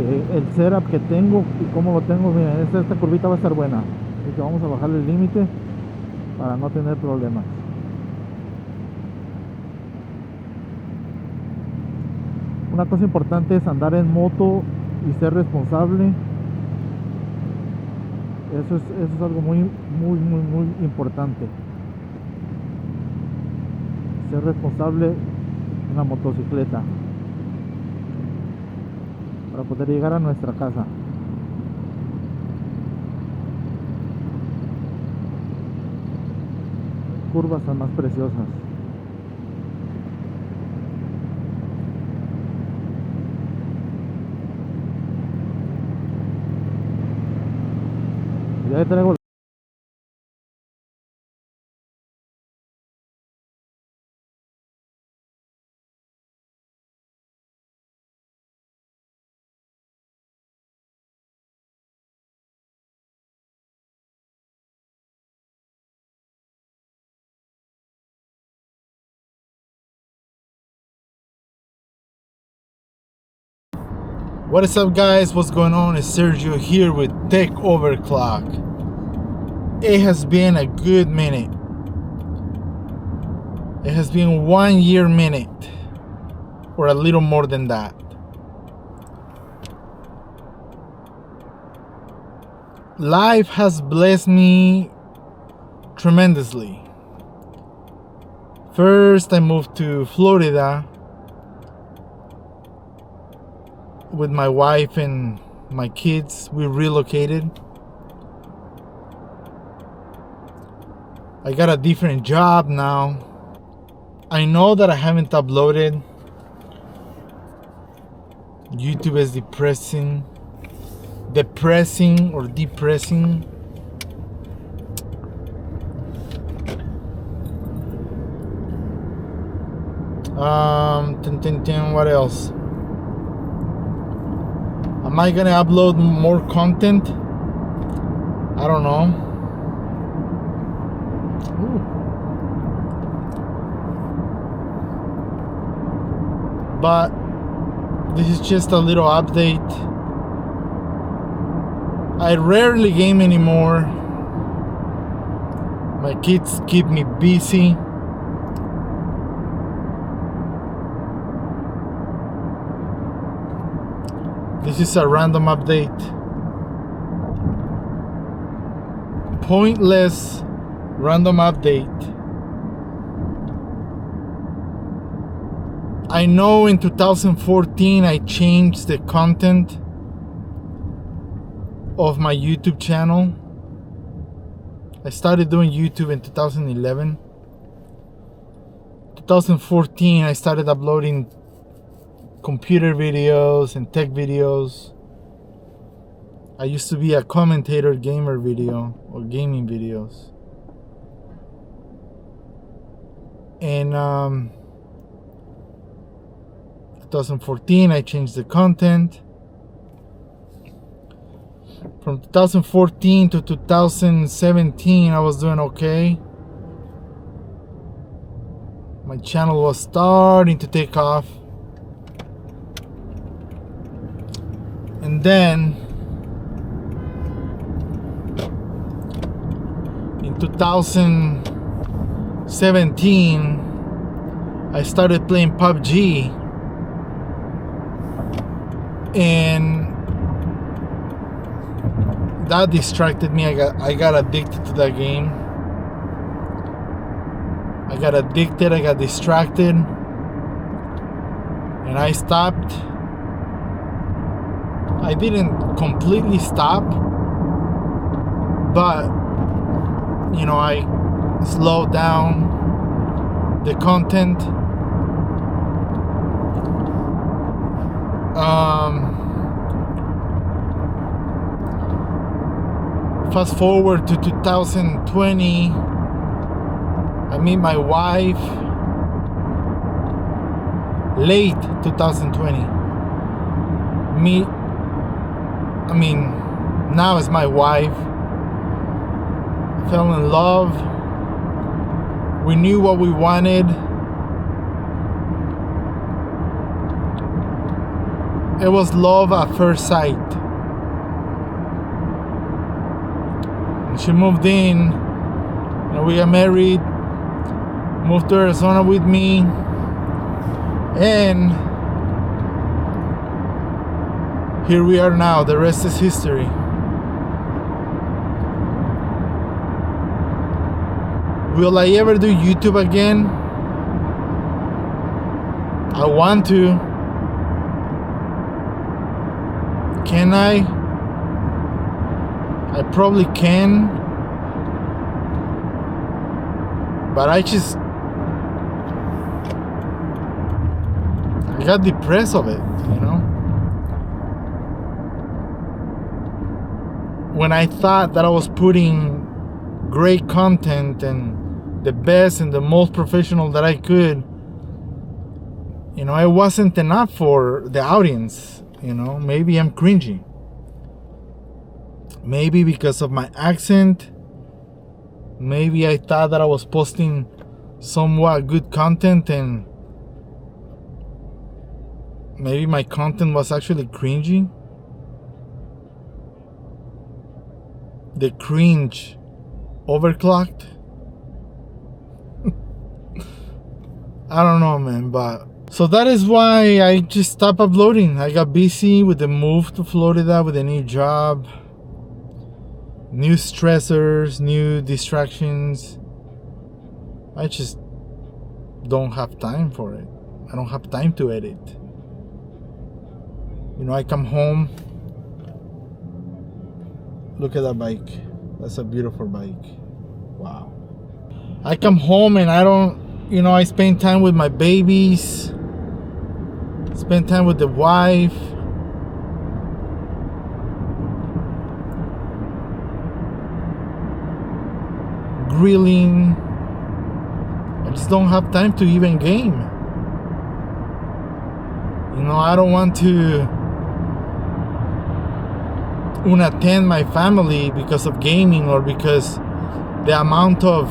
el setup que tengo y cómo lo tengo. Miren, esta curvita va a estar buena, así que vamos a bajarle el límite para no tener problemas. Una cosa importante es andar en moto y ser responsable. Eso es algo muy importante. Ser responsable en la motocicleta para poder llegar a nuestra casa. Curvas son más preciosas. Ya traigo. What is up, guys? What's going on? It's Sergio here with Tek Overclocked. It has been a good minute. It has been 1 year minute, or a little more than that. Life has blessed me tremendously. First, I moved to Florida with my wife and my kids. We relocated. I got a different job now. I know that I haven't uploaded. YouTube is depressing or depressing. What else? Am I gonna upload more content? I don't know. Ooh. But this is just a little update. I rarely game anymore. My kids keep me busy. This is a random update. Pointless random update. I know in 2014 I changed the content of my YouTube channel. I started doing YouTube in 2011. 2014 I started uploading computer videos and tech videos. I used to be a commentator gamer video or gaming videos. And 2014 I changed the content. From 2014 to 2017 I was doing okay. My channel was starting to take off. And then in 2017 I started playing PUBG, and that distracted me. I got addicted to that game. I got distracted, and I stopped. I didn't completely stop, but you know, I slowed down the content. Fast forward to 2020, I meet my wife. Late 2020. Now is my wife. Fell in love. We knew what we wanted. it was love at first sight. And she moved in, and we got married, moved to Arizona with me, and here we are now. The rest is history. Will I ever do YouTube again? I want to. Can I? I probably can. But I got depressed of it, you know? When I thought that I was putting great content and the best and the most professional that I could, you know, it wasn't enough for the audience. You know, maybe I'm cringy. Maybe because of my accent. Maybe I thought that I was posting somewhat good content, and maybe my content was actually cringy. The cringe overclocked. I don't know, man, but so that is why I just stopped uploading. I got busy with the move to Florida, with a new job, new stressors, new distractions. I just don't have time for it. I don't have time to edit. You know, I come home. Look at that bike. That's a beautiful bike. Wow. I come home and I don't, you know, I spend time with my babies, spend time with the wife. Grilling. I just don't have time to even game. You know, I don't want to unattend my family because of gaming, or because the amount of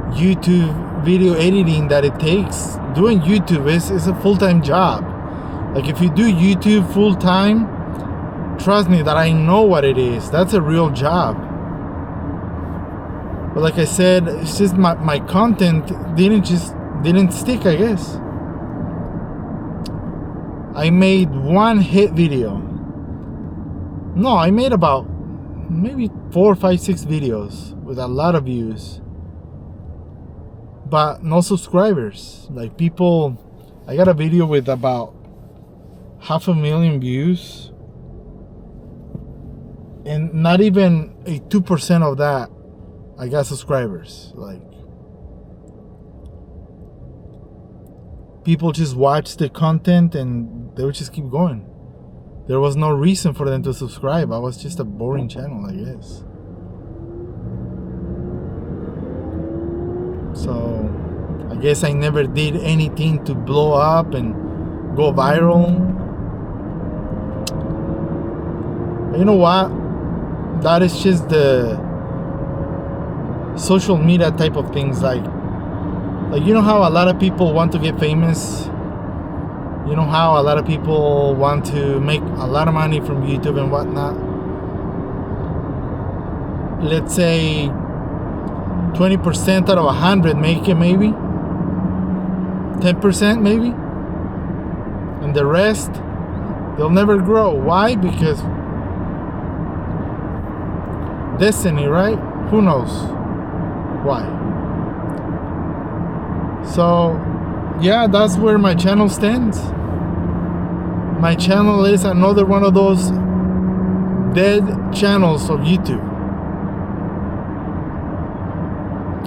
YouTube video editing that it takes. Doing YouTube is a full-time job. Like, if you do YouTube full-time, trust me that I know what it is. That's a real job. But like I said, it's just my content didn't stick, I guess. I made one hit video. No, I made about maybe 4, 5, 6 videos with a lot of views, but no subscribers. Like, people, I got a video with about 500,000 views, and not even a 2% of that I got subscribers. Like, people just watch the content and they would just keep going. There was no reason for them to subscribe. I was just a boring channel, I guess. So I guess I never did anything to blow up and go viral. But you know what? That is just the social media type of things. Like you know how a lot of people want to get famous? You know how a lot of people want to make a lot of money from YouTube and whatnot? Let's say 20% out of 100 make it, maybe 10% maybe, and the rest, they'll never grow. Why? Because destiny, right? Who knows why? So yeah, that's where my channel stands. My channel is another one of those dead channels of YouTube.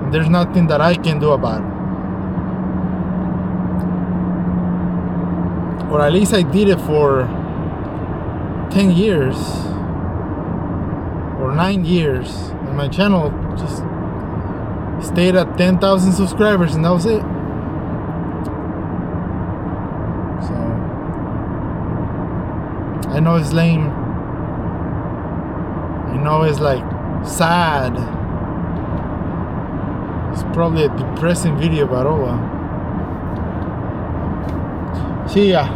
And there's nothing that I can do about it. Or at least I did it for 10 years or 9 years, and my channel just stayed at 10,000 subscribers, and that was it. So I know it's lame. I know it's like sad. It's probably a depressing video, but oh well. See ya.